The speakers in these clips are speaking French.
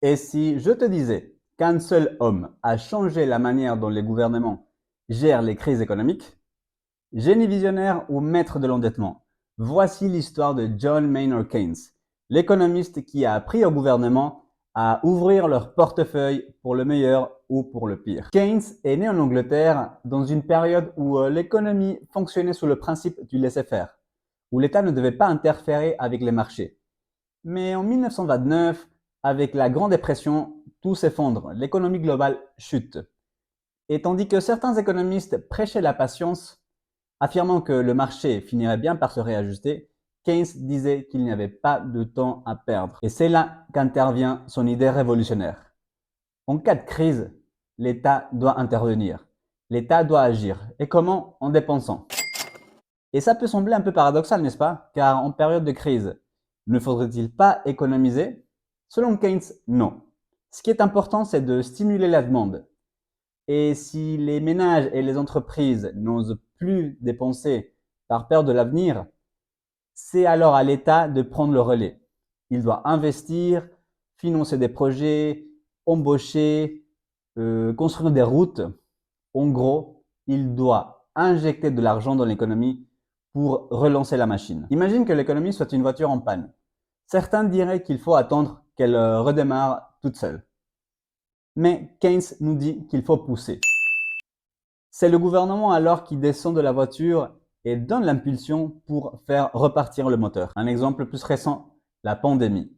Et si je te disais qu'un seul homme a changé la manière dont les gouvernements gèrent les crises économiques, génie visionnaire ou maître de l'endettement, voici l'histoire de John Maynard Keynes, l'économiste qui a appris au gouvernement à ouvrir leur portefeuille pour le meilleur ou pour le pire. Keynes est né en Angleterre dans une période où l'économie fonctionnait sous le principe du laisser-faire, où l'État ne devait pas interférer avec les marchés. Mais en 1929, avec la Grande Dépression, tout s'effondre, l'économie globale chute. Et tandis que certains économistes prêchaient la patience, affirmant que le marché finirait bien par se réajuster, Keynes disait qu'il n'y avait pas de temps à perdre. Et c'est là qu'intervient son idée révolutionnaire. En cas de crise, l'État doit intervenir. L'État doit agir. Et comment? En dépensant. Et ça peut sembler un peu paradoxal, n'est-ce pas? Car en période de crise, ne faudrait-il pas économiser? Selon Keynes, non. Ce qui est important, c'est de stimuler la demande. Et si les ménages et les entreprises n'osent plus dépenser par peur de l'avenir, c'est alors à l'État de prendre le relais. Il doit investir, financer des projets, embaucher, construire des routes. En gros, il doit injecter de l'argent dans l'économie pour relancer la machine. Imagine que l'économie soit une voiture en panne. Certains diraient qu'il faut attendre qu'elle redémarre toute seule. Mais Keynes nous dit qu'il faut pousser. C'est le gouvernement alors qui descend de la voiture et donne l'impulsion pour faire repartir le moteur. Un exemple plus récent, la pandémie.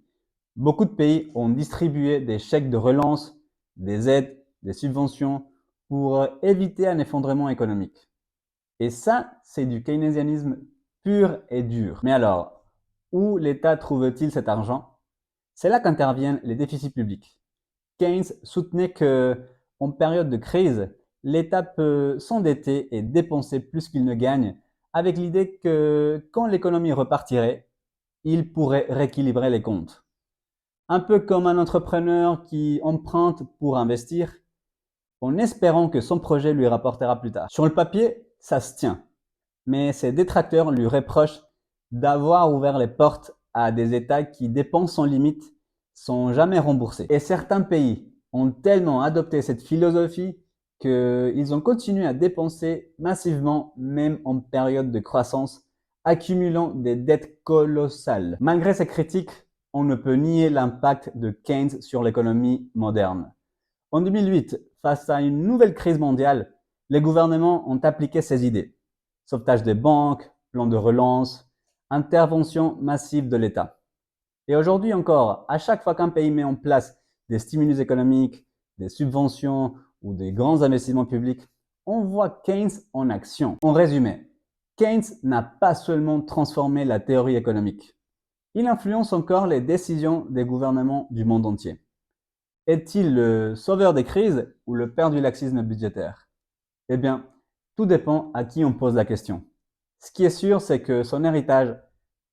Beaucoup de pays ont distribué des chèques de relance, des aides, des subventions pour éviter un effondrement économique. Et ça, c'est du keynésianisme pur et dur. Mais alors, où l'État trouve-t-il cet argent? C'est là qu'interviennent les déficits publics. Keynes soutenait que, en période de crise, l'État peut s'endetter et dépenser plus qu'il ne gagne, avec l'idée que quand l'économie repartirait, il pourrait rééquilibrer les comptes. Un peu comme un entrepreneur qui emprunte pour investir, en espérant que son projet lui rapportera plus tard. Sur le papier, ça se tient, mais ses détracteurs lui reprochent d'avoir ouvert les portes à des États qui dépensent sans limite sans jamais rembourser. Et certains pays ont tellement adopté cette philosophie qu'ils ont continué à dépenser massivement même en période de croissance, accumulant des dettes colossales. Malgré ces critiques, on ne peut nier l'impact de Keynes sur l'économie moderne. En 2008, face à une nouvelle crise mondiale, les gouvernements ont appliqué ces idées. Sauvetage des banques, plan de relance, intervention massive de l'État. Et aujourd'hui encore, à chaque fois qu'un pays met en place des stimulus économiques, des subventions ou des grands investissements publics, on voit Keynes en action. En résumé, Keynes n'a pas seulement transformé la théorie économique. Il influence encore les décisions des gouvernements du monde entier. Est-il le sauveur des crises ou le père du laxisme budgétaire? Eh bien, tout dépend à qui on pose la question. Ce qui est sûr, c'est que son héritage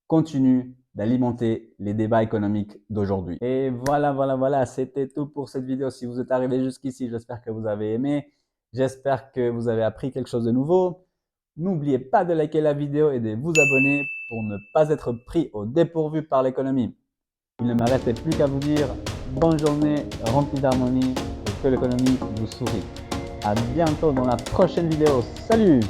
continue d'alimenter les débats économiques d'aujourd'hui. Et voilà, c'était tout pour cette vidéo. Si vous êtes arrivé jusqu'ici, j'espère que vous avez aimé. J'espère que vous avez appris quelque chose de nouveau. N'oubliez pas de liker la vidéo et de vous abonner pour ne pas être pris au dépourvu par l'économie. Il ne me restait plus qu'à vous dire bonne journée remplie d'harmonie et que l'économie vous sourit. À bientôt dans la prochaine vidéo. Salut!